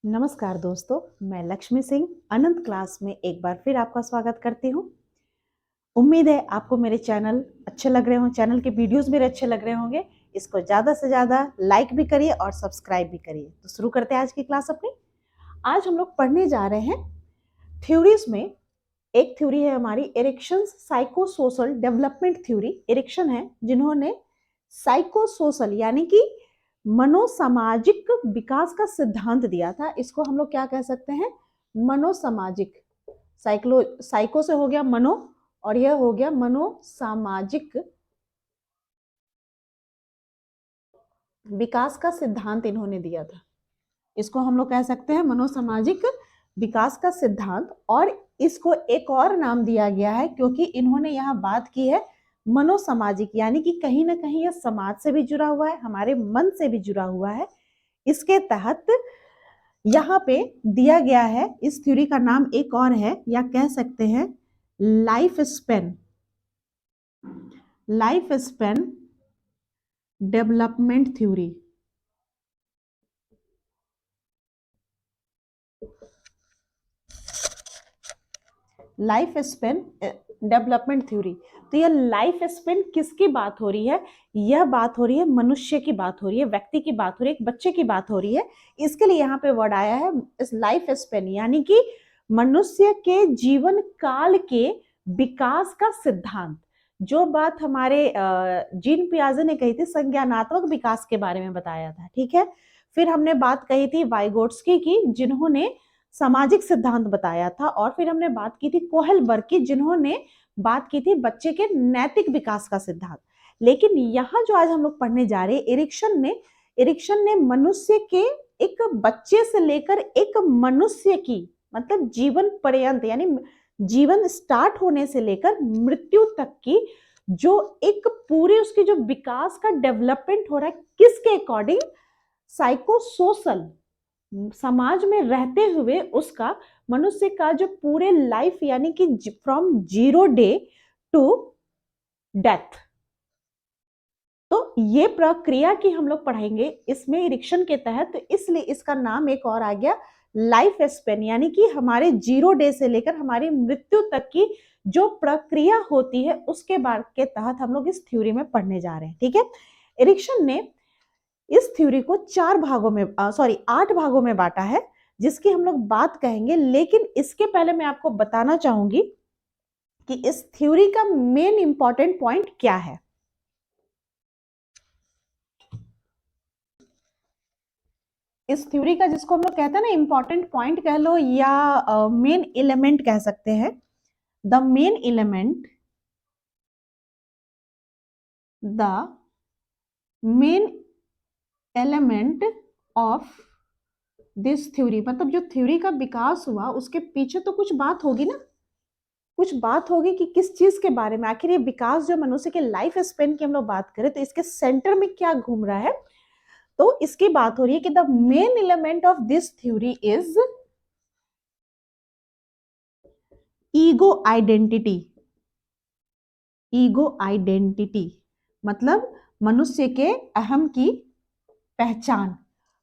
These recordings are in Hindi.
नमस्कार दोस्तों, मैं लक्ष्मी सिंह अनंत क्लास में एक बार फिर आपका स्वागत करती हूँ। उम्मीद है आपको मेरे चैनल अच्छे लग रहे हों, चैनल के वीडियोस मेरे अच्छे लग रहे होंगे। इसको ज़्यादा से ज़्यादा लाइक भी करिए और सब्सक्राइब भी करिए। तो शुरू करते हैं आज की क्लास अपनी। आज हम लोग पढ़ने जा रहे हैं थ्योरीज में। एक थ्योरी है हमारी Erikson's psychosocial development theory. Erikson है जिन्होंने साइकोसोशल यानी कि मनोसामाजिक विकास का सिद्धांत दिया था। इसको हम लोग क्या कह सकते हैं? मनोसामाजिक। साइको से हो गया मनो और यह हो गया मनोसामाजिक विकास का सिद्धांत इन्होंने दिया था। इसको हम लोग कह सकते हैं मनोसामाजिक विकास का सिद्धांत। और इसको एक और नाम दिया गया है क्योंकि इन्होंने यहाँ बात की है मनोसामाजिक, यानी कि कहीं ना कहीं यह समाज से भी जुड़ा हुआ है, हमारे मन से भी जुड़ा हुआ है। इसके तहत यहाँ पे दिया गया है, इस थ्योरी का नाम एक और है या कह सकते हैं life span development theory. Life span development theory. तो यह लाइफ स्पेन किसकी बात हो रही है? यह बात हो रही है मनुष्य की बात हो रही है, व्यक्ति की बात हो रही है, एक बच्चे की बात हो रही है। इसके लिए यहाँ पे वर्ड आया है इस लाइफ स्पेन, यानी कि मनुष्य के जीवन काल के विकास का सिद्धांत। जो बात हमारे जीन पियाजे ने कही थी, संज्ञानात्मक विकास के बारे में बताया था, ठीक है। फिर हमने बात कही थी वाइगोट्स्की की, जिन्होंने सामाजिक सिद्धांत बताया था। और फिर हमने बात की थी कोहेलबर्ग की, जिन्होंने बात की थी बच्चे के नैतिक विकास का सिद्धांत। लेकिन यहाँ जो आज हम लोग पढ़ने जा रहे हैं, एरिक्सन ने मनुष्य के एक बच्चे से लेकर एक मनुष्य की मतलब जीवन पर्यंत, यानी जीवन स्टार्ट होने से लेकर मृत्यु तक की जो एक पूरे उसकी जो विकास का डेवलपमेंट हो रहा है, किसके अकॉर्डिंग? साइकोसोशल, समाज में रहते हुए उसका, मनुष्य का जो पूरे लाइफ यानी कि फ्रॉम 0 डे टू डेथ। तो ये प्रक्रिया की हम लोग पढ़ेंगे इसमें एरिक्सन के तहत। तो इसलिए इसका नाम एक और आ गया लाइफ स्पेन, यानी कि हमारे 0 डे से लेकर हमारी मृत्यु तक की जो प्रक्रिया होती है उसके बारे के तहत हम लोग इस थ्योरी में पढ़ने जा रहे हैं, ठीक है। एरिक्सन ने इस थ्योरी को 8 भागों में बांटा है, जिसकी हम लोग बात कहेंगे। लेकिन इसके पहले मैं आपको बताना चाहूंगी कि इस थ्योरी का मेन इंपॉर्टेंट पॉइंट क्या है। इस थ्योरी का, जिसको हम लोग कहते हैं ना इंपॉर्टेंट पॉइंट कह लो या मेन एलिमेंट कह सकते हैं, the main element of this theory, मतलब जो थ्योरी का विकास हुआ उसके पीछे तो कुछ बात होगी ना, कुछ बात होगी कि किस चीज के बारे में आखिर ये विकास जो मनुष्य के लाइफ स्पेन की हम लोग बात करें तो इसके सेंटर में क्या घूम रहा है। तो इसकी बात हो रही है कि the main element of this theory is ego identity. Ego identity मतलब मनुष्य के अहम की पहचान।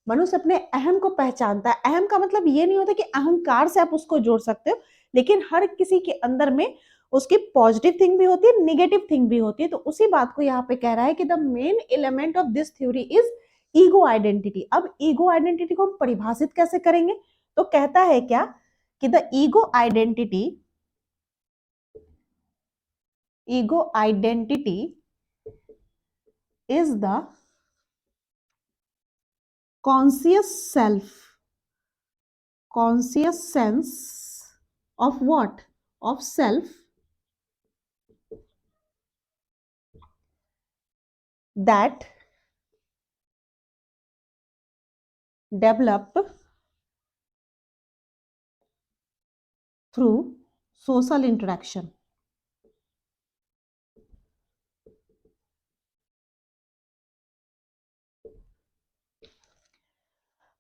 मनुष्य अपने अहम को पहचानता है। अहम का मतलब ये नहीं होता कि अहंकार से आप उसको जोड़ सकते हो, लेकिन हर किसी के अंदर में उसकी पॉजिटिव थिंग भी होती है, निगेटिव थिंग भी होती है। तो उसी बात को यहाँ पे कह रहा है कि the main element of this theory is ego identity. अब ईगो आइडेंटिटी को हम परिभाषित कैसे करेंगे? तो कहता है क्या कि the ego identity is the conscious sense of what? Of self that develop through social interaction।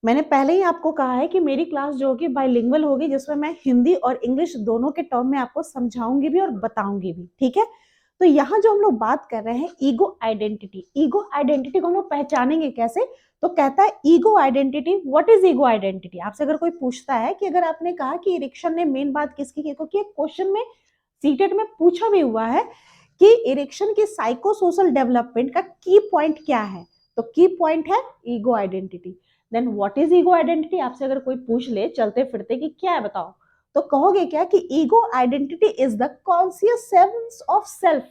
मैंने पहले ही आपको कहा है कि मेरी क्लास जो होगी बाइलिंगुअल होगी, जिसमें मैं हिंदी और इंग्लिश दोनों के टर्म में आपको समझाऊंगी भी और बताऊंगी भी, ठीक है। तो यहाँ जो हम लोग बात कर रहे हैं ईगो आइडेंटिटी, ईगो आइडेंटिटी को हम लोग पहचानेंगे कैसे? तो कहता है ego identity, what is ego identity? आपसे अगर कोई पूछता है कि अगर आपने कहा कि इरिक्शन ने मेन बात किसकी की, क्योंकि एक क्वेश्चन में सीटेट में पूछा भी हुआ है कि इरिक्शन की साइको सोशल डेवलपमेंट का की पॉइंट क्या है, तो की पॉइंट है ego identity. Then what is ego identity? आपसे अगर कोई पूछ ले चलते फिरते कि क्या है बताओ, तो कहोगे क्या कि ego identity is the conscious sense of self.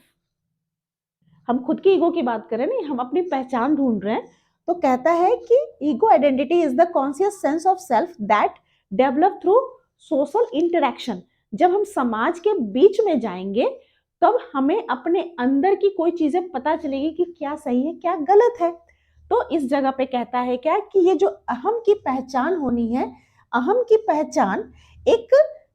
हम खुद की ईगो की बात करें नहीं, हम अपनी पहचान ढूंढ रहे हैं। तो कहता है कि ego identity is the conscious sense of self that develop through social interaction. जब हम समाज के बीच में जाएंगे तब हमें अपने अंदर की कोई चीजें पता चलेगी कि क्या सही है क्या गलत है। तो इस जगह पे कहता है क्या कि ये जो अहम की पहचान होनी है, अहम की पहचान एक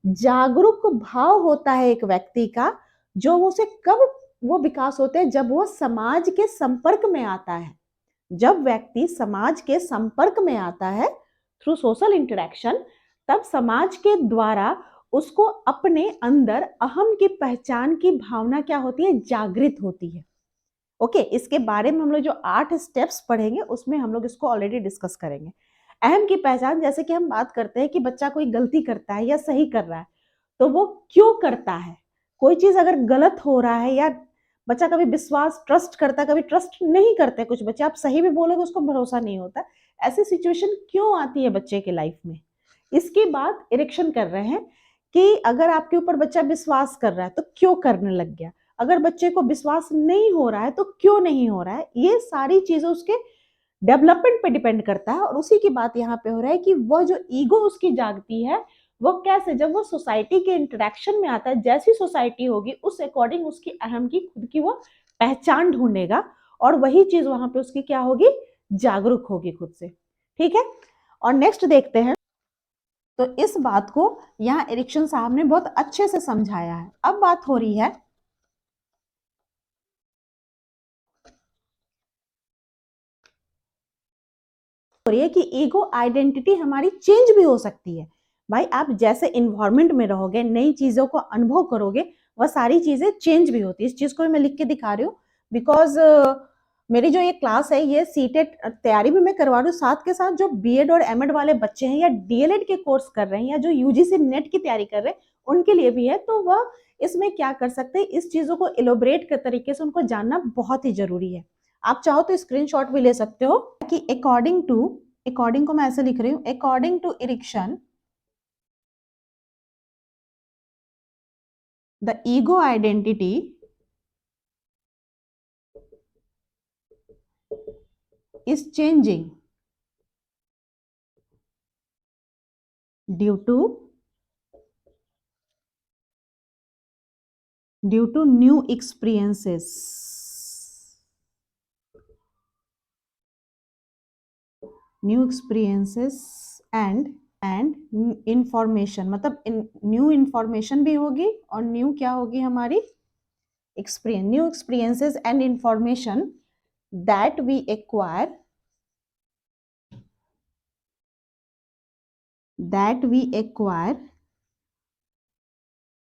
जागरूक भाव होता है एक व्यक्ति का, जो उसे कब वो विकास होते हैं, जब वो समाज के संपर्क में आता है। जब व्यक्ति समाज के संपर्क में आता है थ्रू सोशल इंटरेक्शन, तब समाज के द्वारा उसको अपने अंदर अहम की पहचान की भावना क्या होती है, जागृत होती है। ओके, इसके बारे में हम लोग जो 8 स्टेप्स पढ़ेंगे उसमें हम लोग इसको ऑलरेडी डिस्कस करेंगे। अहम की पहचान, जैसे कि हम बात करते हैं कि बच्चा कोई गलती करता है या सही कर रहा है, तो वो क्यों करता है। कोई चीज अगर गलत हो रहा है या बच्चा कभी विश्वास ट्रस्ट करता है, कभी ट्रस्ट नहीं करते कुछ बच्चे, आप सही भी बोलोगे उसको भरोसा नहीं होता, ऐसी सिचुएशन क्यों आती है बच्चे के लाइफ में। इसके बाद इरेक्शन कर रहे हैं कि अगर आपके ऊपर बच्चा विश्वास कर रहा है तो क्यों करने लग गया, अगर बच्चे को विश्वास नहीं हो रहा है तो क्यों नहीं हो रहा है। ये सारी चीजें उसके डेवलपमेंट पे डिपेंड करता है। और उसी की बात यहाँ पे हो रहा है कि वह जो ईगो उसकी जागती है वो कैसे, जब वो सोसाइटी के इंटरेक्शन में आता है, जैसी सोसाइटी होगी उस अकॉर्डिंग उसकी अहम की खुद की वो पहचान ढूंढेगा और वही चीज वहां पे उसकी क्या होगी, जागरूक होगी खुद से। ठीक है, और नेक्स्ट देखते हैं। तो इस बात को यहाँ एरिक्सन साहब ने बहुत अच्छे से समझाया है। अब बात हो रही है कि ईगो आइडेंटिटी हमारी चेंज भी हो सकती है। भाई आप जैसे इन्वायरमेंट में रहोगे, नई चीजों को अनुभव करोगे, वह सारी चीजें चेंज भी होती है। इस चीज को मैं लिख के दिखा रही हूँ बिकॉज मेरी जो ये क्लास है ये सीटेट तैयारी भी मैं करवा रही हूँ, साथ के साथ जो बीएड और एमएड वाले बच्चे हैं या डीएलएड के कोर्स कर रहे हैं या जो यूजीसी नेट की तैयारी कर रहे हैं उनके लिए भी है। तो वह इसमें क्या कर सकते हैं, इस चीजों को इलोबरेट के तरीके से उनको जानना बहुत ही जरूरी है। आप चाहो तो स्क्रीनशॉट भी ले सकते हो कि अकॉर्डिंग को मैं ऐसे लिख रही हूं, according to Erikson the ego identity is changing due to new experiences and information। मतलब न्यू इंफॉर्मेशन भी होगी और न्यू क्या होगी हमारी experience, new experiences and information that we acquire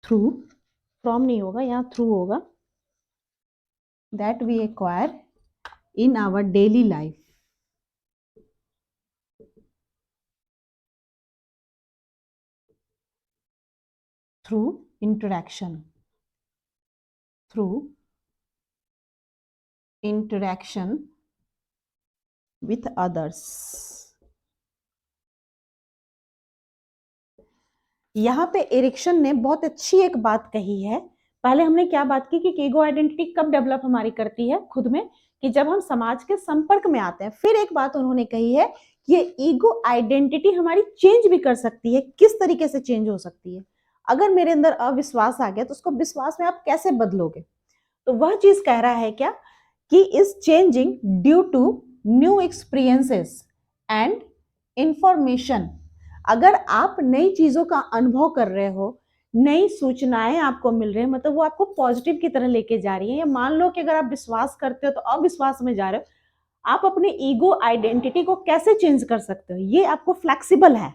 through, from नहीं होगा यहाँ, through होगा, that we acquire in our daily life through interaction with others। यहाँ पे एरिक्सन ने बहुत अच्छी एक बात कही है। पहले हमने क्या बात की कि ईगो आइडेंटिटी कब डेवलप हमारी करती है खुद में, कि जब हम समाज के संपर्क में आते हैं। फिर एक बात उन्होंने कही है कि ये ईगो आइडेंटिटी हमारी चेंज भी कर सकती है। किस तरीके से चेंज हो सकती है, अगर मेरे अंदर अविश्वास आ गया तो उसको विश्वास में आप कैसे बदलोगे। तो वह चीज कह रहा है क्या कि is changing due to new experiences and information. अगर आप नई चीजों का अनुभव कर रहे हो, नई सूचनाएं आपको मिल रही है, मतलब वो आपको पॉजिटिव की तरह लेके जा रही है। या मान लो कि अगर आप विश्वास करते हो तो अविश्वास में जा रहे हो, आप अपने ईगो आइडेंटिटी को कैसे चेंज कर सकते हो। ये आपको फ्लेक्सिबल है,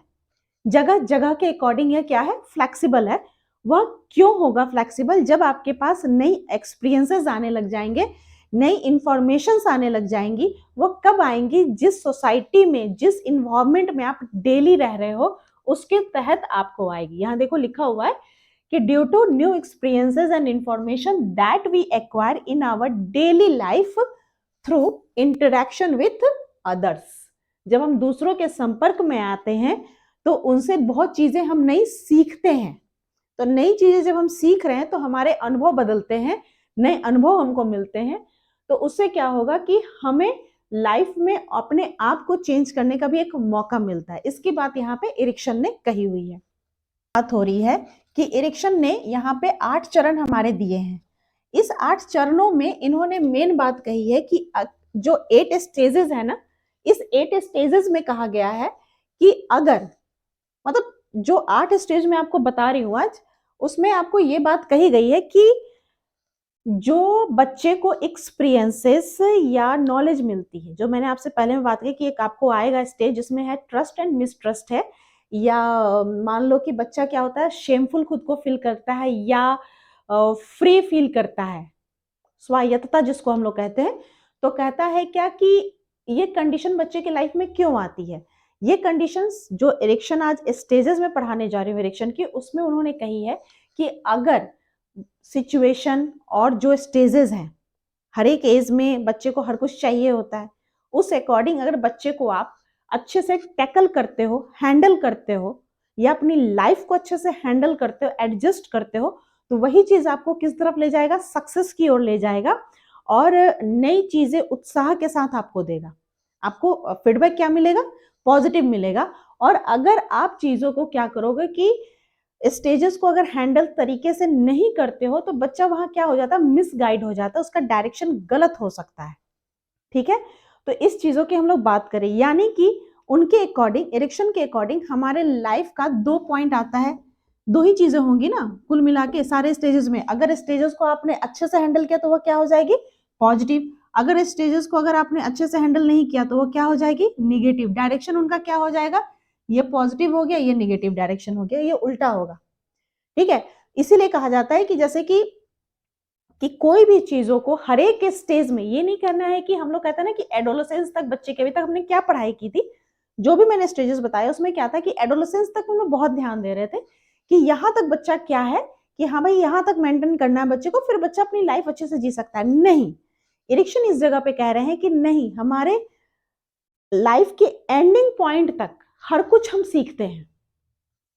जगह जगह के अकॉर्डिंग ये क्या है, फ्लेक्सिबल है। वह क्यों होगा फ्लेक्सिबल? जब आपके पास नई एक्सपीरियंसेस आने लग जाएंगे, नई इंफॉर्मेशंस आने लग जाएंगी। वो कब आएंगी? जिस सोसाइटी में, जिस इन्वायरमेंट में आप डेली रह रहे हो उसके तहत आपको आएगी। यहाँ देखो लिखा हुआ है कि due to new experiences and information that we acquire in our daily life through interaction with others. जब हम दूसरों के संपर्क में आते हैं तो उनसे बहुत चीजें हम नई सीखते हैं। तो नई चीजें जब हम सीख रहे हैं तो हमारे अनुभव बदलते हैं, नए अनुभव हमको मिलते हैं। तो उससे क्या होगा कि हमें लाइफ में अपने आप को चेंज करने का भी एक मौका मिलता है। इसकी बात यहाँ पे एरिक्सन ने कही हुई है। बात हो रही है कि एरिक्सन ने यहाँ पे 8 चरण हमारे दिए हैं। इस 8 चरणों में इन्होंने मेन बात कही है कि जो 8 स्टेजेस है ना, इस 8 स्टेजेस में कहा गया है कि अगर मतलब जो 8 स्टेज में आपको बता रही हूं आज, उसमें आपको ये बात कही गई है कि जो बच्चे को एक्सपीरियंसेस या नॉलेज मिलती है, जो मैंने आपसे पहले में बात की कि एक आपको आएगा स्टेज जिसमें है ट्रस्ट एंड मिसट्रस्ट है, या मान लो कि बच्चा क्या होता है, शेमफुल खुद को फील करता है या फ्री फील करता है, स्वायत्तता जिसको हम लोग कहते हैं। तो कहता है क्या कि ये कंडीशन बच्चे की लाइफ में क्यों आती है? ये कंडीशंस जो एरिक्सन आज स्टेजेस में पढ़ाने जा रही हूँ एरिक्सन की, उसमें उन्होंने कही है कि अगर सिचुएशन और जो स्टेजेस हैं, हर एक एज में बच्चे को हर कुछ चाहिए होता है, उस अकॉर्डिंग अगर बच्चे को आप अच्छे से टैकल करते हो, हैंडल करते हो, या अपनी लाइफ को अच्छे से हैंडल करते हो, एडजस्ट करते हो, तो वही चीज आपको किस तरफ ले जाएगा? सक्सेस की ओर ले जाएगा और नई चीजें उत्साह के साथ आपको देगा। आपको फीडबैक क्या मिलेगा? पॉजिटिव मिलेगा। और अगर आप चीजों को क्या करोगे कि स्टेजेस को अगर हैंडल तरीके से नहीं करते हो तो बच्चा वहां क्या हो जाता है? मिसगाइड हो जाता है, उसका डायरेक्शन गलत हो सकता है। ठीक है, तो इस चीजों की हम लोग बात करें, यानी कि उनके अकॉर्डिंग, एरिक्सन के अकॉर्डिंग हमारे लाइफ का 2 पॉइंट आता है। 2 ही चीजें होंगी ना कुल मिला के सारे स्टेजेस में। अगर स्टेजेस को आपने अच्छे से हैंडल किया तो वो क्या हो जाएगी? पॉजिटिव। अगर स्टेजेस को अगर आपने अच्छे से हैंडल नहीं किया तो वो क्या हो जाएगी? निगेटिव। डायरेक्शन उनका क्या हो जाएगा? ये पॉजिटिव हो गया, ये निगेटिव डायरेक्शन हो गया, ये उल्टा होगा। ठीक है, इसीलिए कहा जाता है कि जैसे कि कोई भी चीजों को हर एक स्टेज में, ये नहीं करना है कि हम लोग कहते हैं ना कि एडोलेसेंस तक बच्चे के, अभी तक हमने क्या पढ़ाई की थी, जो भी मैंने स्टेजेस बताए उसमें क्या था कि एडोलेसेंस तक हम लोग बहुत ध्यान दे रहे थे कि यहाँ तक बच्चा क्या है कि हाँ भाई यहाँ तक मेंटेन करना है बच्चे को, फिर बच्चा अपनी लाइफ अच्छे से जी सकता है। नहीं, एरिक्सन इस जगह पे कह रहे हैं कि नहीं, हमारे लाइफ के एंडिंग पॉइंट तक हर कुछ हम सीखते हैं।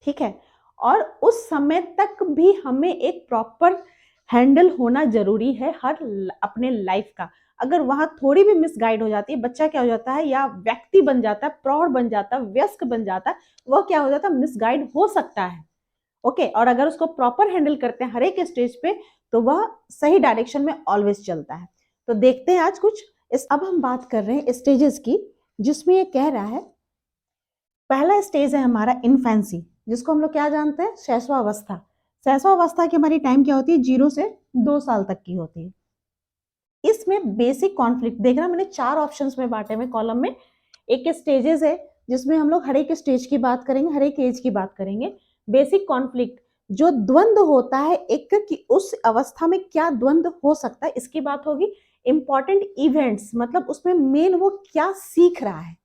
ठीक है, और उस समय तक भी हमें एक प्रॉपर हैंडल होना जरूरी है हर अपने लाइफ का। अगर वहां थोड़ी भी मिसगाइड हो जाती है, बच्चा क्या हो जाता है, या व्यक्ति बन जाता है, प्रौढ़ बन जाता है, वयस्क बन जाता है, वह क्या हो जाता है? मिसगाइड हो सकता है। ओके, और अगर उसको प्रॉपर हैंडल करते हैं हर एक स्टेज पे तो वह सही डायरेक्शन में ऑलवेज चलता है। तो देखते हैं आज कुछ अब हम बात कर रहे हैं स्टेजेस की, जिसमें ये कह रहा है पहला स्टेज है हमारा इन्फेंसी, जिसको हम लोग क्या जानते हैं? शैशवावस्था। शैशवावस्था की हमारी टाइम क्या होती है? 0 से 2 साल तक की होती है। इसमें बेसिक कॉन्फ्लिक्ट देखना, मैंने 4 ऑप्शंस में बांटे में कॉलम में। एक स्टेजेस है जिसमें हम लोग हर एक स्टेज की बात करेंगे, हर एक एज की बात करेंगे। बेसिक कॉन्फ्लिक्ट, जो द्वंद होता है एक कि उस अवस्था में क्या द्वंद हो सकता है, इसकी बात होगी। इंपॉर्टेंट इवेंट्स, मतलब उसमें मेन वो क्या सीख रहा है,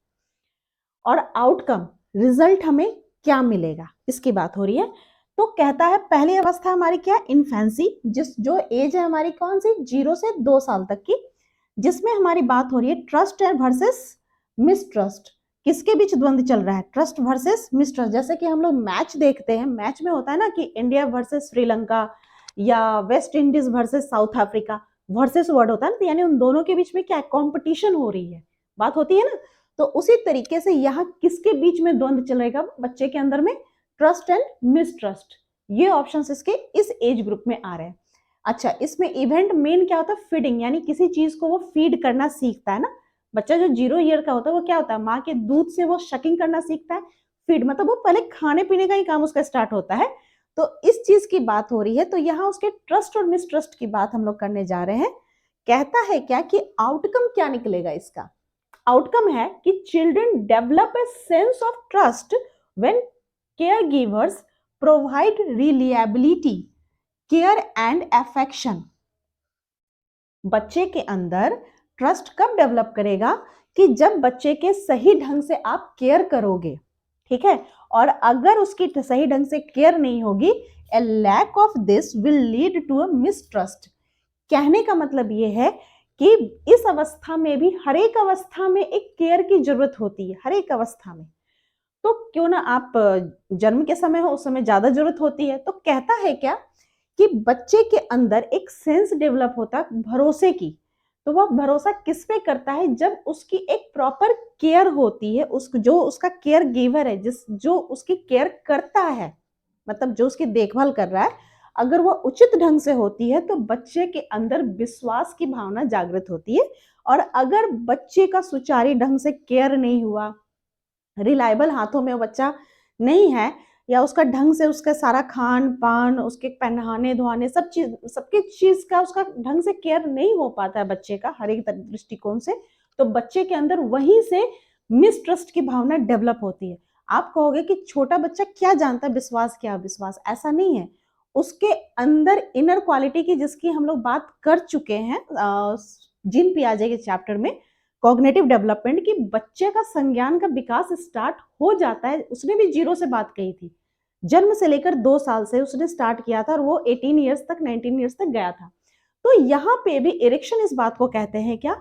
और आउटकम, रिजल्ट हमें क्या मिलेगा, इसकी बात हो रही है। तो कहता है पहली अवस्था हमारी क्या? इन्फेंसी, जो एज है हमारी कौन सी? 0 से 2 साल तक की, जिसमें हमारी बात हो रही है ट्रस्ट वर्सेस मिसट्रस्ट। किसके बीच द्वंद चल रहा है? Trust versus mistrust. जैसे कि हम लोग मैच देखते हैं, मैच में होता है ना कि इंडिया वर्सेस श्रीलंका या West Indies versus south Africa, versus word होता है ना, तो यानी उन दोनों के बीच में क्या कंपटीशन हो रही है, बात होती है ना। तो उसी तरीके से यहाँ किसके बीच में द्वंद चलेगा बच्चे के अंदर में? Trust and mistrust. ये ऑप्शंस इसके इस एज ग्रुप में आ रहे हैं। अच्छा, इसमें इवेंट मेन क्या होता है? फीडिंग, यानी किसी चीज को वो फीड करना सीखता है ना। बच्चा जो 0 ईयर का होता है वो क्या होता है? माँ के दूध से वो शकिंग करना सीखता है। फीड मतलब वो पहले खाने पीने का ही काम उसका स्टार्ट होता है। तो इस चीज की बात हो रही है, तो यहाँ उसके ट्रस्ट और मिसट्रस्ट की बात हम लोग करने जा रहे हैं। कहता है क्या कि आउटकम क्या निकलेगा इसका? आउटकम है कि children develop a sense of trust when care givers provide reliability, care and affection. बच्चे के अंदर ट्रस्ट कब डेवलप करेगा कि जब बच्चे के सही ढंग से आप केयर करोगे, ठीक है। और अगर उसकी सही ढंग से केयर नहीं होगी, a lack of this will lead to a mistrust. कहने का मतलब ये है कि इस अवस्था में भी, हर एक अवस्था में एक केयर की जरूरत होती है, हर एक अवस्था में। तो क्यों ना आप जन्म के समय हो, उस समय ज्यादा जरूरत होती है। तो कहता है क्या कि बच्चे के अंदर एक सेंस डेवलप होता है भरोसे की। तो वह भरोसा किस पे करता है, जब उसकी एक प्रॉपर केयर होती है, जो उसका केयर गिवर है, जो उसकी केयर करता है, मतलब जो उसकी देखभाल कर रहा है, अगर वह उचित ढंग से होती है तो बच्चे के अंदर विश्वास की भावना जागृत होती है। और अगर बच्चे का सुचारू ढंग से केयर नहीं हुआ, रिलायबल हाथों में वो बच्चा नहीं है, या उसका ढंग से उसका सारा खान पान, उसके पहनाने धोने, सबकी चीज का उसका ढंग से केयर नहीं हो पाता है बच्चे का हर एक दृष्टिकोण से, तो बच्चे के अंदर वहीं से मिसट्रस्ट की भावना डेवलप होती है। आप कहोगे कि छोटा बच्चा क्या जानता है विश्वास क्या विश्वास, ऐसा नहीं है। उसके अंदर इनर क्वालिटी की, जिसकी हम लोग बात कर चुके हैं जीन पियाजे के चैप्टर में, कॉग्निटिव डेवलपमेंट, की बच्चे का संज्ञान का विकास स्टार्ट हो जाता है। उसने भी जीरो से बात कही थी, जन्म से लेकर 2 साल से उसने स्टार्ट किया था, और वो 18 ईयर्स तक, 19 ईयर्स तक गया था। तो यहाँ पे भी इरेक्शन इस बात को कहते हैं क्या,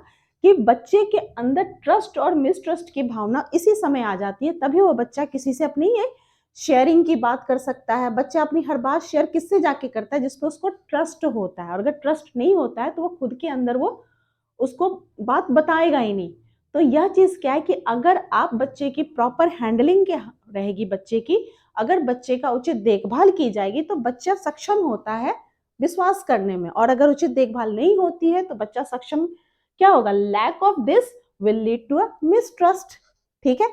कि बच्चे के अंदर ट्रस्ट और मिसट्रस्ट की भावना इसी समय आ जाती है, तभी वो बच्चा किसी से अपनी ये शेयरिंग की बात कर सकता है। बच्चा अपनी हर बात शेयर किससे जाके करता है, जिसपे उसको ट्रस्ट होता है। और अगर ट्रस्ट नहीं होता है तो वो खुद के अंदर वो उसको बात बताएगा ही नहीं। तो यह चीज क्या है कि अगर आप बच्चे की प्रॉपर हैंडलिंग के रहेगी, बच्चे की अगर बच्चे का उचित देखभाल की जाएगी, तो बच्चा सक्षम होता है विश्वास करने में। और अगर उचित देखभाल नहीं होती है तो बच्चा सक्षम क्या होगा, lack of this will lead to a mistrust, ठीक है।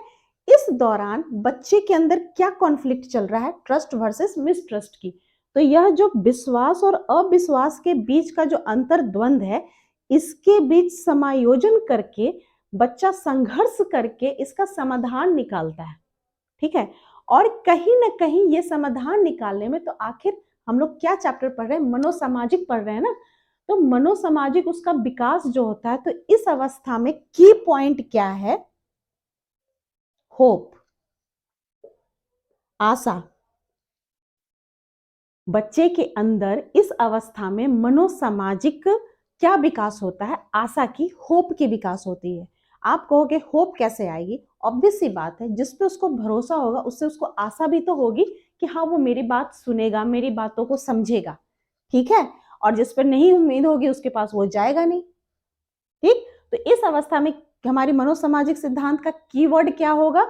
इस दौरान बच्चे के अंदर क्या कॉन्फ्लिक्ट चल रहा है, ट्रस्ट वर्सेस मिसट्रस्ट की। तो यह जो विश्वास और अविश्वास के बीच का जो अंतर्द्वंद है, इसके बीच समायोजन करके बच्चा संघर्ष करके इसका समाधान निकालता है, ठीक है। और कहीं ना कहीं ये समाधान निकालने में, तो आखिर हम लोग क्या चैप्टर पढ़ रहे हैं, मनोसामाजिक पढ़ रहे हैं ना। तो मनोसामाजिक उसका विकास जो होता है, तो इस अवस्था में की पॉइंट क्या है, होप, आशा। बच्चे के अंदर इस अवस्था में मनोसामाजिक क्या विकास होता है, आशा की, होप की विकास होती है। आप कहोगे होप कैसे आएगी, ऑब्वियस सी बात है, जिस पे उसको भरोसा होगा उससे उसको आशा भी तो होगी कि हाँ वो मेरी बात सुनेगा, मेरी बातों को समझेगा, ठीक है। और जिस पर नहीं उम्मीद होगी उसके पास वो जाएगा नहीं, ठीक। तो इस अवस्था में हमारी मनोसामाजिक सिद्धांत का कीवर्ड क्या होगा,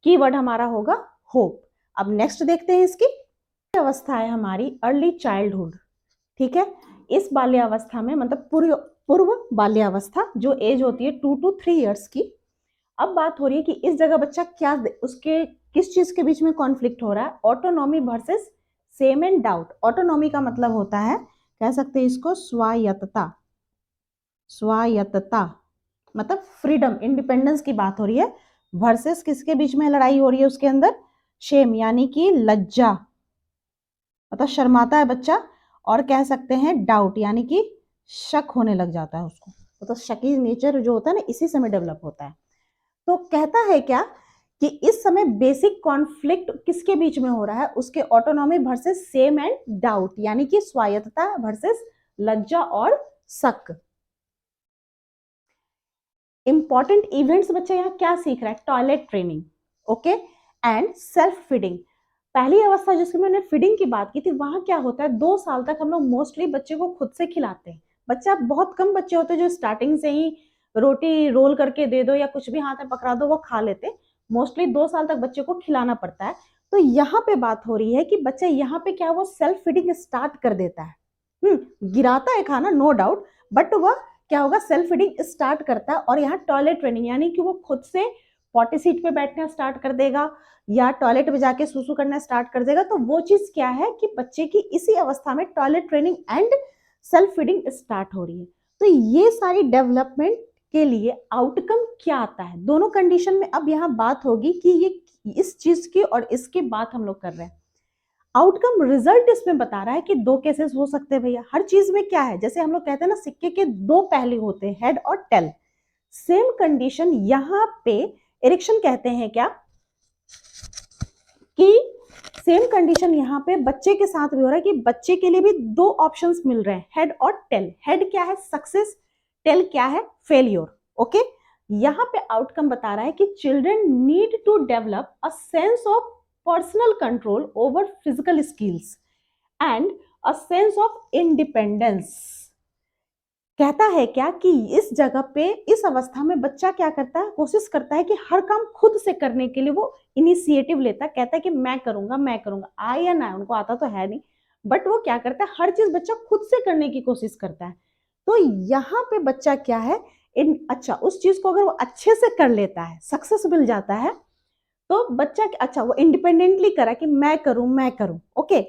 कीवर्ड हमारा होगा होप। अब नेक्स्ट देखते हैं इसकी अवस्था है हमारी अर्ली चाइल्डहुड, ठीक है। इस बाल्यावस्था में, मतलब पूर्व पूर्व बाल्यावस्था, जो एज होती है 2 to 3 years की। अब बात हो रही है कि इस जगह बच्चा क्या, उसके किस चीज के बीच में कॉन्फ्लिक्ट हो रहा है, autonomy versus same and doubt. Autonomy का मतलब होता है, कह सकते हैं इसको स्वायत्तता, स्वायत्तता मतलब फ्रीडम, इंडिपेंडेंस की बात हो रही है। वर्सेस किसके बीच में लड़ाई हो रही है उसके अंदर, शेम यानी कि लज्जा, मतलब शर्माता है बच्चा। और कह सकते हैं डाउट यानी कि शक होने लग जाता है उसको, तो शकी नेचर जो होता है ना, इसी समय डेवलप होता है। तो कहता है क्या कि इस समय बेसिक कॉन्फ्लिक्ट किसके बीच में हो रहा है, उसके autonomy versus same and doubt, यानी कि स्वायत्तता वर्सेस लज्जा और शक। इंपॉर्टेंट इवेंट्स बच्चा यहाँ क्या सीख रहा है, toilet training, okay, and self feeding. पहली अवस्था जिसकी मैंने फीडिंग की बात की थी, वहां क्या होता है, 2 साल तक हम लोग मोस्टली बच्चे को खुद से खिलाते हैं। बच्चा, बहुत कम बच्चे होते हैं जो स्टार्टिंग से ही रोटी रोल करके दे दो या कुछ भी हाथ में पकड़ा दो वो खा लेते। मोस्टली 2 साल तक बच्चे को खिलाना पड़ता है। तो यहाँ पे बात हो रही है कि बच्चा यहाँ पे क्या, वो सेल्फ फीडिंग स्टार्ट कर देता है। गिराता है खाना नो डाउट, बट वह क्या होगा, सेल्फ फीडिंग स्टार्ट करता है। और यहाँ टॉयलेट ट्रेनिंग यानी कि वो खुद से पॉटी सीट पे बैठना स्टार्ट कर देगा, या टॉयलेट में जाके सुसु करना स्टार्ट कर देगा। तो वो चीज क्या है कि बच्चे की इसी अवस्था में toilet training and self feeding start हो रही है। तो ये सारी डेवलपमेंट के लिए आउटकम क्या आता है, दोनों कंडीशन में अब यहाँ बात होगी कि ये इस चीज की और इसकी बात हम लोग कर रहे हैं। आउटकम रिजल्ट इसमें बता रहा है कि दो केसेस हो सकते हैं भैया। हर चीज में क्या है, जैसे हम लोग कहते हैं ना, सिक्के के दो पहलू होते हैं, हेड और टेल। सेम कंडीशन यहाँ पे इरेक्शन कहते हैं क्या, कि सेम कंडीशन यहाँ पे बच्चे के साथ भी हो रहा है कि बच्चे के लिए भी दो ऑप्शंस मिल रहे हैं, हेड और टेल। हेड क्या है, सक्सेस, टेल क्या है, फेलियर। ओके, यहाँ पे आउटकम बता रहा है कि children need to develop a sense of personal control over physical skills and a sense of independence. कहता है क्या कि इस जगह पे, इस अवस्था में बच्चा क्या करता है, कोशिश करता है कि हर काम खुद से करने के लिए वो इनिशिएटिव लेता है। कहता है कि मैं करूंगा, मैं करूंगा, आए या ना, उनको आता तो है नहीं, बट वो क्या करता है, हर चीज बच्चा खुद से करने की कोशिश करता है। तो यहाँ पे बच्चा क्या है, अच्छा उस चीज को अगर वो अच्छे से कर लेता है, सक्सेस मिल जाता है, तो बच्चा अच्छा वो इंडिपेंडेंटली करा कि मैं करूं, मैं करूं। ओके,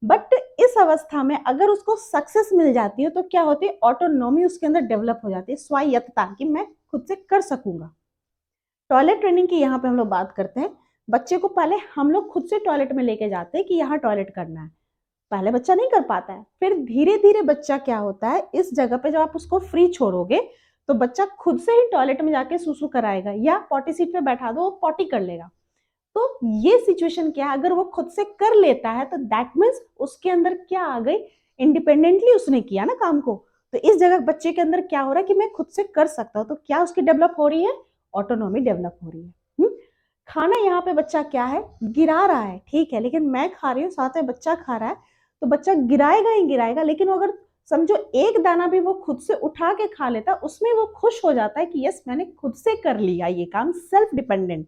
बट इस अवस्था में अगर उसको सक्सेस मिल जाती है तो क्या होती है, ऑटोनॉमी उसके अंदर डेवलप हो जाती है, स्वायत्तता, कि मैं खुद से कर सकूंगा। टॉयलेट ट्रेनिंग की यहाँ पे हम लोग बात करते हैं। बच्चे को पहले हम लोग खुद से टॉयलेट में लेके जाते हैं कि यहाँ टॉयलेट करना है, पहले बच्चा नहीं कर पाता है, फिर धीरे धीरे बच्चा क्या होता है, इस जगह पे जब आप उसको फ्री छोड़ोगे तो बच्चा खुद से ही टॉयलेट में जाके सुसु कराएगा, या पॉटी सीट पे बैठा दो वो पॉटी कर लेगा। तो ये सिचुएशन क्या है, अगर वो खुद से कर लेता है तो दैट मीन्स उसके अंदर क्या आ गई, इंडिपेंडेंटली उसने किया ना काम को। तो इस जगह बच्चे के अंदर क्या हो रहा है कि मैं खुद से कर सकता हूं, तो क्या उसकी डेवलप हो रही है, ऑटोनॉमी डेवलप हो रही है। खाना यहाँ पे बच्चा क्या है, गिरा रहा है, ठीक है, लेकिन मैं खा रही हूँ, साथ में बच्चा खा रहा है, तो बच्चा गिराएगा ही गिराएगा, लेकिन वो अगर समझो एक दाना भी वो खुद से उठा के खा लेता, उसमें वो खुश हो जाता है कि यस मैंने खुद से कर लिया ये काम, self dependent,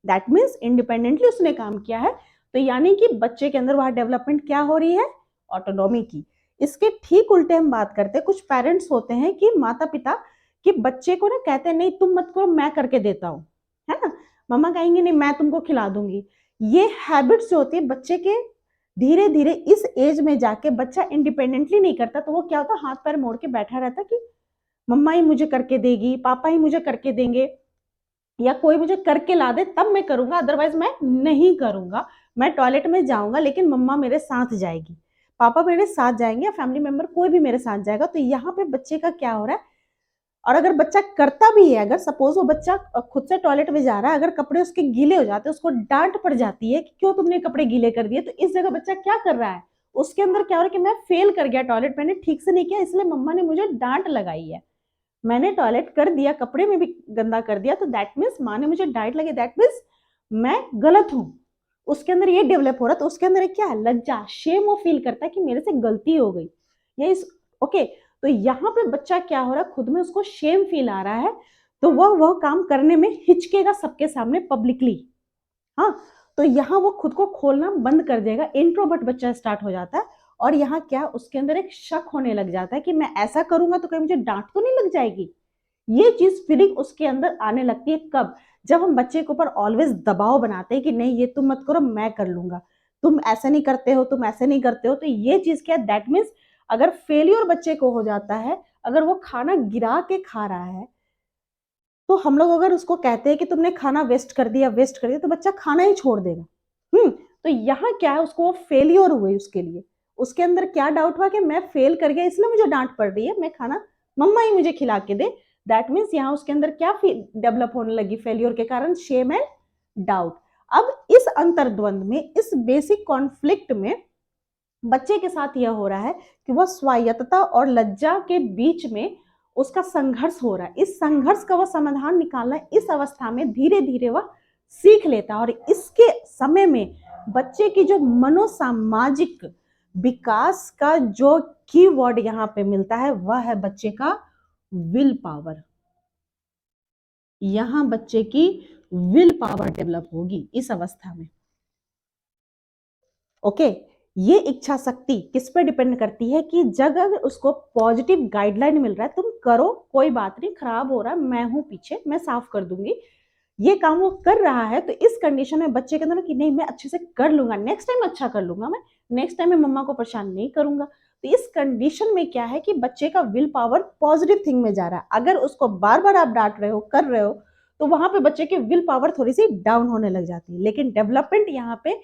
that means independently उसने काम किया है। तो यानी कि बच्चे के अंदर वहां डेवलपमेंट क्या हो रही है, ऑटोनॉमी की। इसके ठीक उल्टे हम बात करते हैं, कुछ पेरेंट्स होते हैं कि माता पिता कि बच्चे को ना कहते हैं नहीं तुम मत करो, मैं करके देता हूँ, है ना, मम्मा कहेंगे नहीं मैं तुमको खिला दूंगी। ये हैबिट्स जो होती है बच्चे के, धीरे धीरे इस एज में जाके बच्चा इंडिपेंडेंटली नहीं करता, तो वो क्या होता है, हाथ पैर मोड़ के बैठा रहता कि मम्मा ही मुझे करके देगी, पापा ही मुझे करके देंगे, या कोई मुझे करके ला दे तब मैं करूंगा, अदरवाइज मैं नहीं करूंगा। मैं टॉयलेट में जाऊंगा लेकिन मम्मा मेरे साथ जाएगी, पापा मेरे साथ जाएंगे, या फैमिली मेंबर कोई भी मेरे साथ जाएगा। तो यहाँ पे बच्चे का क्या हो रहा है, और अगर बच्चा करता भी है, अगर सपोज वो बच्चा खुद से टॉयलेट में जा रहा है, अगर कपड़े उसके गीले हो जाते हैं, उसको डांट पड़ जाती है कि क्यों तुमने कपड़े गीले कर दिए, तो इस जगह बच्चा क्या कर रहा है, उसके अंदर क्या हो रहा है कि मैं फेल कर गया टॉयलेट, मैंने ठीक से नहीं किया, इसलिए मम्मा ने मुझे डांट लगाई है, मैंने टॉयलेट कर दिया, कपड़े में भी गंदा कर दिया, तो दैट मीन्स माँ ने मुझे डांट लगी, दैट मीन्स मैं गलत हूं। उसके अंदर ये डेवलप हो रहा है, तो उसके अंदर क्या है, लज्जा, शेम, वो फील करता है कि मेरे से गलती हो गई, या इस ओके। तो यहाँ पे बच्चा क्या हो रहा है, खुद में उसको शेम फील आ रहा है, तो वह काम करने में हिचकेगा सबके सामने पब्लिकली। हाँ, तो यहाँ वो खुद को खोलना बंद कर देगा, इंट्रोवर्ट बच्चा स्टार्ट हो जाता है। और यहाँ क्या, उसके अंदर एक शक होने लग जाता है कि मैं ऐसा करूंगा तो कहीं मुझे डांट तो नहीं लग जाएगी। ये चीज फीलिंग उसके अंदर आने लगती है कब, जब हम बच्चे के ऊपर ऑलवेज दबाव बनाते हैं कि नहीं ये तुम मत करो मैं कर लूंगा, तुम ऐसे नहीं करते हो, तुम ऐसे नहीं करते हो। तो ये चीज क्या, दैट मीन्स अगर फेलियर बच्चे को हो जाता है, अगर वो खाना गिरा के खा रहा है, तो हम लोग अगर उसको कहते हैं कि तुमने खाना वेस्ट कर दिया, वेस्ट कर दिया, तो बच्चा खाना ही छोड़ देगा। तो यहाँ क्या है, उसको वो फेलियर हुई, उसके लिए उसके अंदर क्या डाउट हुआ कि मैं फेल कर गया इसलिए मुझे डांट पड़ रही है, मैं खाना मम्मा ही मुझे खिला के दे। दैट मीन्स यहाँ उसके अंदर क्या डेवलप होने लगी, फेलियर के कारण शेम एंड डाउट। अब इस अंतर्द्वंद में, इस बेसिक कॉन्फ्लिक्ट में बच्चे के साथ यह हो रहा है कि वह स्वायत्तता और लज्जा के बीच में उसका संघर्ष हो रहा है। इस संघर्ष का वह समाधान निकालना इस अवस्था में धीरे धीरे वह सीख लेता है, और इसके समय में बच्चे की जो मनोसामाजिक विकास का जो कीवर्ड यहाँ पे मिलता है वह है बच्चे का विल पावर। यहाँ बच्चे की विल पावर डेवलप होगी इस अवस्था में। ओके, ये इच्छा शक्ति किस पे डिपेंड करती है कि जब अगर उसको पॉजिटिव गाइडलाइन मिल रहा है, तुम करो कोई बात नहीं, खराब हो रहा है मैं हूं पीछे, मैं साफ कर दूंगी, ये काम वो कर रहा है, तो इस कंडीशन में बच्चे के अंदर कि नहीं मैं अच्छे से कर लूंगा, नेक्स्ट टाइम अच्छा कर लूंगा, मैं नेक्स्ट टाइम में मम्मा को परेशान नहीं करूंगा। तो इस कंडीशन में क्या है कि बच्चे का विल पावर पॉजिटिव थिंग में जा रहा है। अगर उसको बार बार आप डांट रहे हो, कर रहे हो, तो वहां पे बच्चे की विल पावर थोड़ी सी डाउन होने लग जाती है। लेकिन डेवलपमेंट यहाँ पे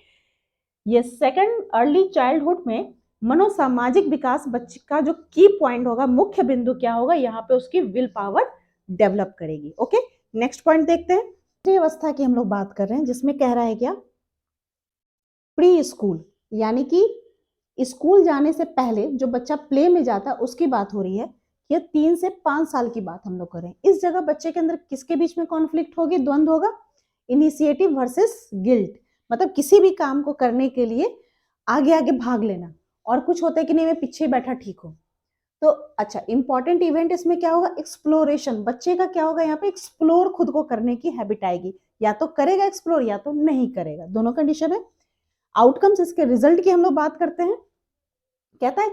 ये सेकंड अर्ली चाइल्डहुड में मनोसामाजिक विकास बच्चे का जो की पॉइंट होगा, मुख्य बिंदु क्या होगा, यहाँ पे उसकी विल पावर डेवलप करेगी। ओके, नेक्स्ट पॉइंट देखते हैं। तीसरी अवस्था की हम लोग बात कर रहे हैं, जिसमें कह रहा है क्या, प्री स्कूल, यानी कि स्कूल जाने से पहले जो बच्चा प्ले में जाता है उसकी बात हो रही है। ये 3 से 5 साल की बात हम लोग करें। इस जगह बच्चे के अंदर किसके बीच में कॉन्फ्लिक्ट होगी, द्वंद्व होगा, इनिशिएटिव वर्सेस गिल्ट, मतलब किसी भी काम को करने के लिए आगे आगे भाग लेना, और कुछ होता है कि नहीं मैं पीछे बैठा ठीक हूं। तो अच्छा, इंपॉर्टेंट इवेंट इसमें क्या होगा, एक्सप्लोरेशन, बच्चे का क्या होगा यहाँ पे, एक्सप्लोर खुद को करने की हैबिट आएगी, या तो करेगा एक्सप्लोर या तो नहीं करेगा, दोनों कंडीशन है। आउटकम्स, इसके रिजल्ट की हम लोग बात करते हैं। कहता है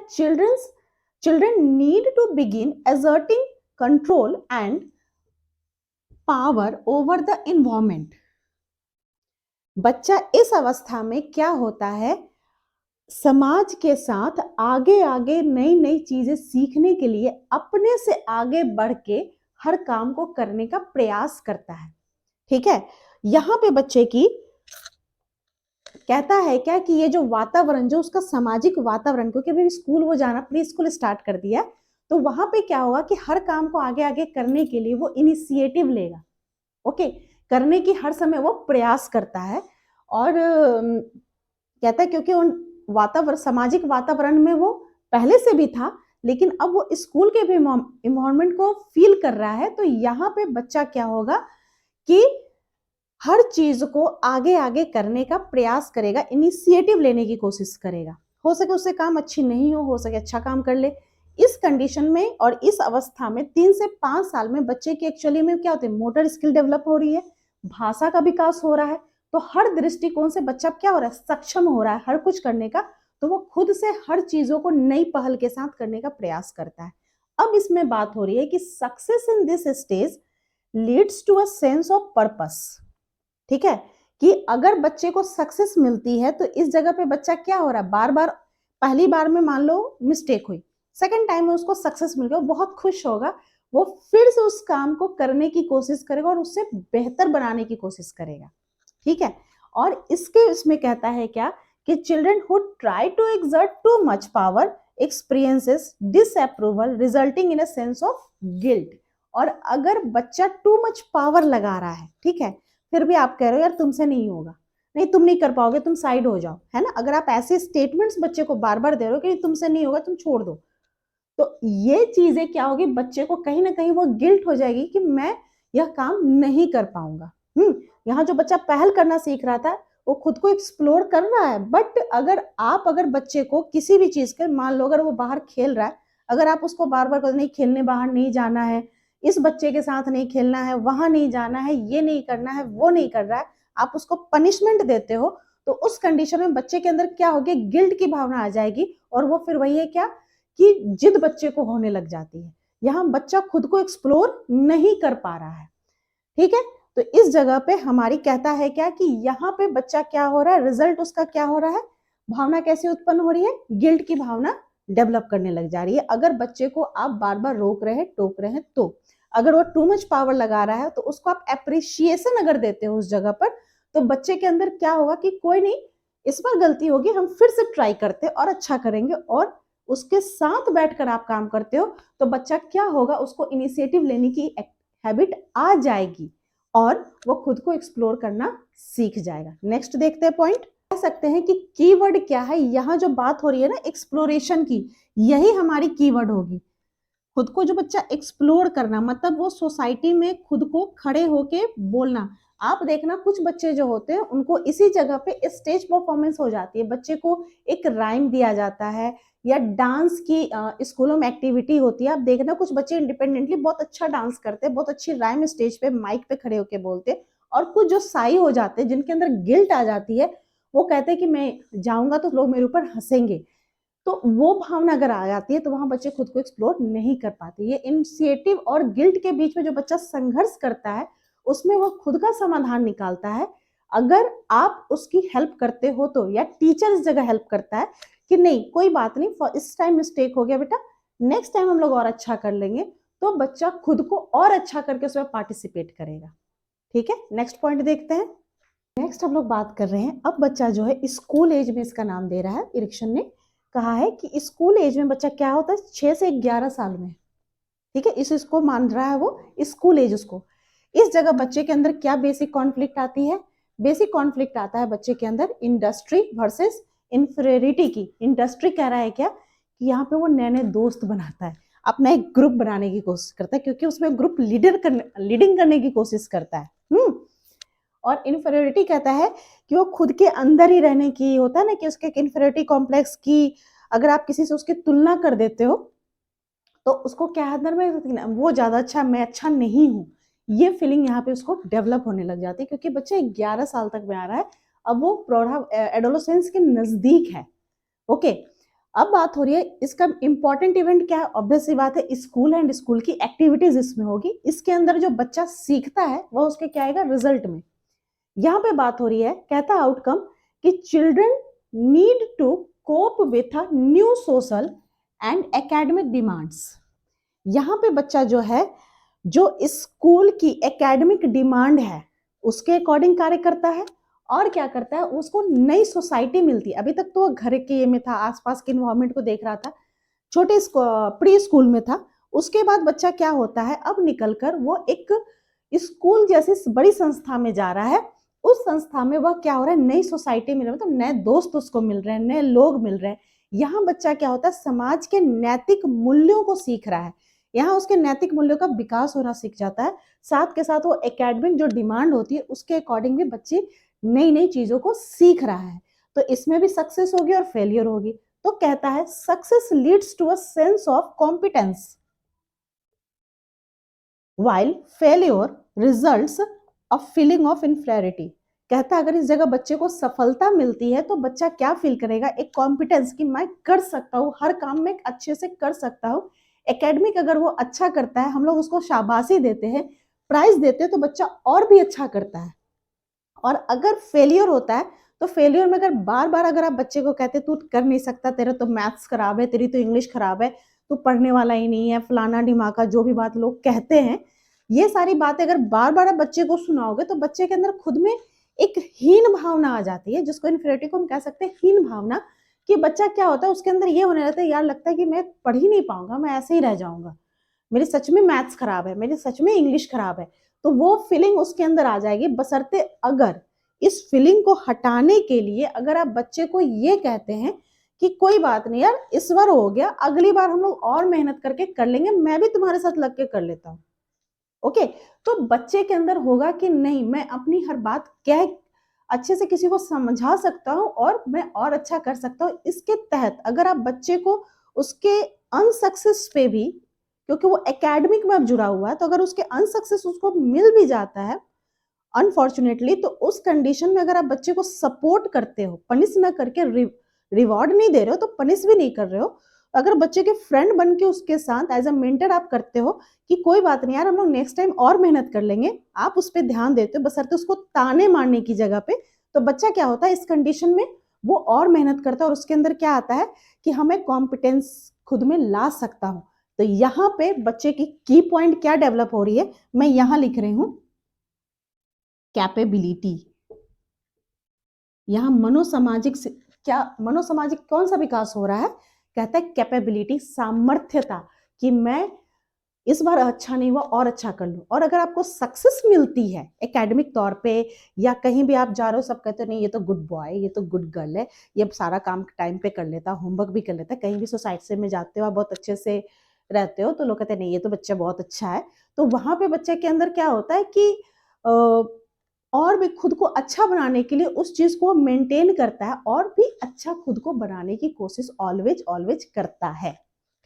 children need to begin exerting control and power over the environment. बच्चा इस अवस्था में क्या होता है, समाज के साथ आगे आगे नई नई चीजें सीखने के लिए अपने से आगे बढ़ के हर काम को करने का प्रयास करता है। ठीक है, यहाँ पे बच्चे की कहता है क्या कि ये जो वातावरण, जो उसका सामाजिक वातावरण, क्योंकि अभी स्कूल वो जाना, प्री स्कूल स्टार्ट कर दिया, तो वहां पे क्या होगा कि हर काम को आगे आगे करने के लिए वो इनिशिएटिव लेगा। ओके, करने की हर समय वो प्रयास करता है। और कहता है क्योंकि उन वातावरण, सामाजिक वातावरण में वो पहले से भी था, लेकिन अब वो स्कूल के भी इन्वायरमेंट को फील कर रहा है। तो यहाँ पे बच्चा क्या होगा कि हर चीज को आगे आगे करने का प्रयास करेगा, इनिशिएटिव लेने की कोशिश करेगा। हो सके उससे काम अच्छी नहीं हो सके अच्छा काम कर ले। इस कंडीशन में और इस अवस्था में 3 से 5 साल में बच्चे की एक्चुअली में क्या होते हैं, मोटर स्किल डेवलप हो रही है, भाषा का विकास हो रहा है। तो हर दृष्टिकोण से बच्चा क्या हो रहा है, सक्षम हो रहा है हर कुछ करने का। तो वो खुद से हर चीजों को नई पहल के साथ करने का प्रयास करता है। अब इसमें बात हो रही है कि success in this stage leads to a sense of purpose. ठीक है, कि अगर बच्चे को सक्सेस मिलती है तो इस जगह पे बच्चा क्या हो रहा है, बार बार, पहली बार में मान लो मिस्टेक हुई, सेकंड टाइम में उसको सक्सेस मिल गया, बहुत खुश होगा, वो फिर से उस काम को करने की कोशिश करेगा और उससे बेहतर बनाने की कोशिश करेगा। ठीक है, और इसमें कहता है क्या कि children who try to exert too much power experiences disapproval resulting in a sense of guilt. और अगर बच्चा टू मच पावर लगा रहा है, ठीक है, फिर भी आप कह रहे हो यार तुमसे नहीं होगा, नहीं तुम नहीं कर पाओगे, तुम साइड हो जाओ, है ना, अगर आप ऐसे स्टेटमेंट्स बच्चे को बार बार दे रहे हो कि तुमसे नहीं होगा तुम छोड़ दो, तो ये चीजें क्या होगी, बच्चे को कहीं ना कहीं वो गिल्ट हो जाएगी कि मैं यह काम नहीं कर पाऊंगा। यहाँ जो बच्चा पहल करना सीख रहा था वो खुद को एक्सप्लोर कर रहा है। बट अगर बच्चे को किसी भी चीज के, मान लो अगर वो बाहर खेल रहा है, अगर आप उसको बार बार नहीं खेलने बाहर नहीं जाना है, इस बच्चे के साथ नहीं खेलना है, वहां नहीं जाना है, ये नहीं करना है, वो नहीं कर रहा है, आप उसको पनिशमेंट देते हो, तो उस कंडीशन में बच्चे के अंदर क्या होगी, गिल्ट की भावना आ जाएगी, और वो फिर वही है क्या कि जिद बच्चे को होने लग जाती है। यहाँ बच्चा खुद को एक्सप्लोर नहीं कर पा रहा है। ठीक है, तो इस जगह पे हमारी कहता है क्या कि यहाँ पे बच्चा क्या हो रहा है, रिजल्ट उसका क्या हो रहा है, भावना कैसे उत्पन्न हो रही है, गिल्ट की भावना डेवलप करने लग जा रही है। अगर बच्चे को आप बार बार रोक रहे हैं, टोक रहे हैं, तो अगर वो टू मच पावर लगा रहा है तो उसको आप एप्रिशिएशन अगर देते हो उस जगह पर, तो बच्चे के अंदर क्या होगा कि कोई नहीं, इस बार गलती होगी, हम फिर से ट्राई करते और अच्छा करेंगे, और उसके साथ बैठकर आप काम करते हो तो बच्चा क्या होगा, उसको इनिशिएटिव लेने की हैबिट आ जाएगी और वो खुद को एक्सप्लोर करना सीख जाएगा। नेक्स्ट देखते हैं पॉइंट। कह सकते हैं कि कीवर्ड क्या है, यहाँ जो बात हो रही है ना एक्सप्लोरेशन की, यही हमारी कीवर्ड होगी। खुद को जो बच्चा एक्सप्लोर करना, मतलब वो सोसाइटी में खुद को खड़े होके बोलना। आप देखना कुछ बच्चे जो होते हैं उनको इसी जगह पे स्टेज परफॉर्मेंस हो जाती है, बच्चे को एक राइम दिया जाता है या डांस की स्कूलों में एक्टिविटी होती है। आप देखना कुछ बच्चे इंडिपेंडेंटली बहुत अच्छा डांस करते हैं, बहुत अच्छी राइम स्टेज पे माइक पे खड़े होके बोलते हैं, और कुछ जो साई हो जाते हैं, जिनके अंदर गिल्ट आ जाती है, वो कहते हैं कि मैं जाऊंगा तो लोग मेरे ऊपर हंसेंगे। तो वो भावना अगर आ जाती है तो वहां बच्चे खुद को एक्सप्लोर नहीं कर पाते। ये इनिशिएटिव और गिल्ट के बीच में जो बच्चा संघर्ष करता है उसमें वो खुद का समाधान निकालता है। अगर आप उसकी हेल्प करते हो तो, या टीचर इस जगह हेल्प करता है कि नहीं कोई बात नहीं, इस टाइम मिस्टेक हो गया बेटा, नेक्स्ट टाइम हम लोग और अच्छा कर लेंगे, तो बच्चा खुद को और अच्छा करके उसमें पार्टिसिपेट करेगा। ठीक है, नेक्स्ट पॉइंट देखते हैं। नेक्स्ट हम लोग बात कर रहे हैं, अब बच्चा जो है स्कूल एज में, इसका नाम दे रहा है इरिक्शन ने, कहा है कि स्कूल एज में बच्चा क्या होता है 6 से 11 साल में, ठीक है, इसको मान रहा है वो स्कूल एज उसको। इस जगह बच्चे के अंदर क्या बेसिक कॉन्फ्लिक्ट आती है? बेसिक कॉन्फ्लिक्ट आता है बच्चे के अंदर इंडस्ट्री वर्सेस इंफीरियरिटी की। इंडस्ट्री कह रहा है क्या कि यहाँ पे वो नए नए दोस्त बनाता है, अपना एक ग्रुप बनाने की कोशिश करता है, क्योंकि उसमें ग्रुप लीडिंग करने की कोशिश करता है। और इन्फीरियरिटी कहता है कि वो खुद के अंदर ही रहने की, होता है ना कि उसके इन्फीरियरिटी कॉम्प्लेक्स की, अगर आप किसी से उसकी तुलना कर देते हो तो उसको क्या है अंदर में, वो ज्यादा अच्छा, मैं अच्छा नहीं हूँ, ये फीलिंग यहाँ पे उसको डेवलप होने लग जाती है, क्योंकि बच्चा 11 साल तक में आ रहा है, अब वो प्रौढ़ एडोलेसेंस के नजदीक है। ओके, अब बात हो रही है इसका इंपॉर्टेंट इवेंट क्या है? ऑब्वियस सी बात है स्कूल एंड स्कूल की एक्टिविटीज इसमें होगी। इसके अंदर जो बच्चा सीखता है वह उसके क्या आएगा रिजल्ट में। यहाँ पे बात हो रही है, कहता आउटकम कि children need to cope with a new social and academic demands. यहाँ पे बच्चा जो है, जो स्कूल की एकेडमिक डिमांड है उसके अकॉर्डिंग कार्य करता है, और क्या करता है, उसको नई सोसाइटी मिलती है। अभी तक तो वो घर के में था, आसपास के इन्वायरमेंट को देख रहा था, छोटे प्री स्कूल में था। उसके बाद बच्चा क्या होता है, अब निकलकर वो एक स्कूल जैसी बड़ी संस्था में जा रहा है। उस संस्था में वह क्या हो रहा है, नई सोसाइटी मिल रही है, मतलब नए दोस्त उसको मिल रहे हैं, नए लोग मिल रहे हैं। यहाँ बच्चा क्या होता है, समाज के नैतिक मूल्यों को सीख रहा है, यहाँ उसके नैतिक मूल्यों का विकास होना सीख जाता है। साथ के साथ वो एकेडमिक जो डिमांड होती है उसके अकॉर्डिंग भी बच्चे नई नई चीजों को सीख रहा है। तो इसमें भी सक्सेस होगी और फेलियर होगी। तो कहता है success leads to a sense of competence while failure results a feeling of inferiority। कहता है अगर इस जगह बच्चे को सफलता मिलती है तो बच्चा क्या फील करेगा, एक कॉम्पिटेंस कि मैं कर सकता हूँ, हर काम में अच्छे से कर सकता हूँ। एकेडमिक अगर वो अच्छा करता है, हम लोग उसको शाबाशी देते हैं, प्राइज देते हैं, तो बच्चा और भी अच्छा करता है। और अगर फेलियर होता है तो फेलियर में अगर बार बार अगर आप बच्चे को कहते तू कर नहीं सकता, तेरा तो मैथ्स खराब है, तेरी तो इंग्लिश खराब है, तू पढ़ने वाला ही नहीं है, फलाना ढिमाका, जो भी बात लोग कहते हैं, ये सारी बातें अगर बार बार आप बच्चे को सुनाओगे तो बच्चे के अंदर खुद में एक हीन भावना आ जाती है, जिसको इन्फीरियरिटी को हम कह सकते हैं हीन भावना। कि बच्चा क्या होता है, उसके अंदर ये होने लगता है, यार लगता है कि मैं पढ़ ही नहीं पाऊंगा, मैं ऐसे ही रह जाऊंगा, मेरी सच में मैथ्स खराब है, मेरी सच में इंग्लिश खराब है। तो वो फीलिंग उसके अंदर आ जाएगी, बशर्ते अगर इस फीलिंग को हटाने के लिए अगर आप बच्चे को ये कहते हैं कि कोई बात नहीं यार, इस बार हो गया, अगली बार हम लोग और मेहनत करके कर लेंगे, मैं भी तुम्हारे साथ लग के कर लेता हूँ। ओके, तो बच्चे के अंदर होगा कि नहीं, मैं अपनी हर बात कह अच्छे से किसी को समझा सकता हूँ और मैं और अच्छा कर सकता हूँ। इसके तहत अगर आप बच्चे को उसके अनसक्सेस पे भी, क्योंकि वो एकेडमिक में अब जुड़ा हुआ है, तो अगर उसके अनसक्सेस उसको मिल भी जाता है अनफॉर्चुनेटली, तो उस कंडीशन में अगर आप बच्चे को सपोर्ट करते हो, पनिश ना करके, रिवॉर्ड नहीं दे रहे हो तो पनिश भी नहीं कर रहे हो, अगर बच्चे के फ्रेंड बन के उसके साथ एज अ मेंटर आप करते हो कि कोई बात नहीं यार, हम लोग नेक्स्ट टाइम और मेहनत कर लेंगे, आप उस पर ध्यान देते हो बशर्ते उसको ताने मारने की जगह पे, तो बच्चा क्या होता है इस कंडीशन में वो और मेहनत करता है, और उसके अंदर क्या आता है कि हमें कॉम्पिटेंस खुद में ला सकता हूं। तो यहाँ पे बच्चे की की पॉइंट क्या डेवलप हो रही है, मैं यहां लिख रही हूं कैपेबिलिटी। यहाँ मनोसामाजिक क्या, मनोसामाजिक कौन सा विकास हो रहा है, कहता है कैपेबिलिटी, सामर्थ्यता, कि मैं इस बार अच्छा नहीं हुआ और अच्छा कर लूं। और अगर आपको सक्सेस मिलती है एकेडमिक तौर पे, या कहीं भी आप जा रहे हो, सब कहते हो नहीं ये तो गुड बॉय, ये तो गुड गर्ल है, ये सारा काम टाइम पे कर लेता, होमवर्क भी कर लेता है, कहीं भी सोसाइटी में जाते हो आप बहुत अच्छे से रहते हो, तो लोग कहते हैं नहीं ये तो बच्चा बहुत अच्छा है। तो वहां पे बच्चे के अंदर क्या होता है कि और भी खुद को अच्छा बनाने के लिए उस चीज को मेंटेन करता है, और भी अच्छा खुद को बनाने की कोशिश ऑलवेज ऑलवेज करता है।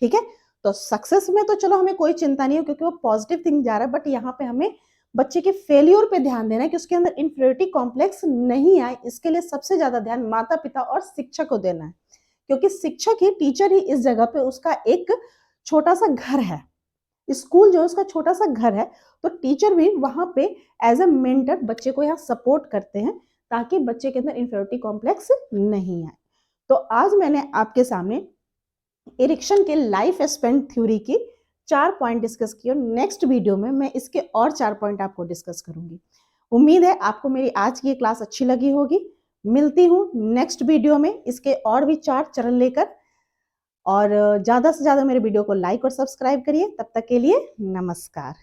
ठीक है, तो सक्सेस में तो चलो हमें कोई चिंता नहीं है क्योंकि वो पॉजिटिव थिंग जा रहा है, बट यहाँ पे हमें बच्चे के फेल्योर पे ध्यान देना है कि उसके अंदर इंफीरियरिटी कॉम्प्लेक्स नहीं आए। इसके लिए सबसे ज्यादा ध्यान माता पिता और शिक्षक को देना है, क्योंकि शिक्षक ही, टीचर ही इस जगह पे उसका एक छोटा सा घर है, स्कूल जो है उसका छोटा सा घर है। तो टीचर भी वहां पे एज अ मेंटर बच्चे को यहाँ सपोर्ट करते हैं ताकि बच्चे के अंदर इंफीरियरिटी कॉम्प्लेक्स नहीं आए। तो आज मैंने आपके सामने एरिक्सन के लाइफ स्पेन थ्योरी की 4 पॉइंट डिस्कस किए, और नेक्स्ट वीडियो में मैं इसके और 4 पॉइंट आपको डिस्कस करूंगी। उम्मीद है आपको मेरी आज की ये क्लास अच्छी लगी होगी। मिलती हूँ नेक्स्ट वीडियो में इसके और भी 4 चरण लेकर। और ज़्यादा से ज़्यादा मेरे वीडियो को लाइक और सब्सक्राइब करिए। तब तक के लिए नमस्कार।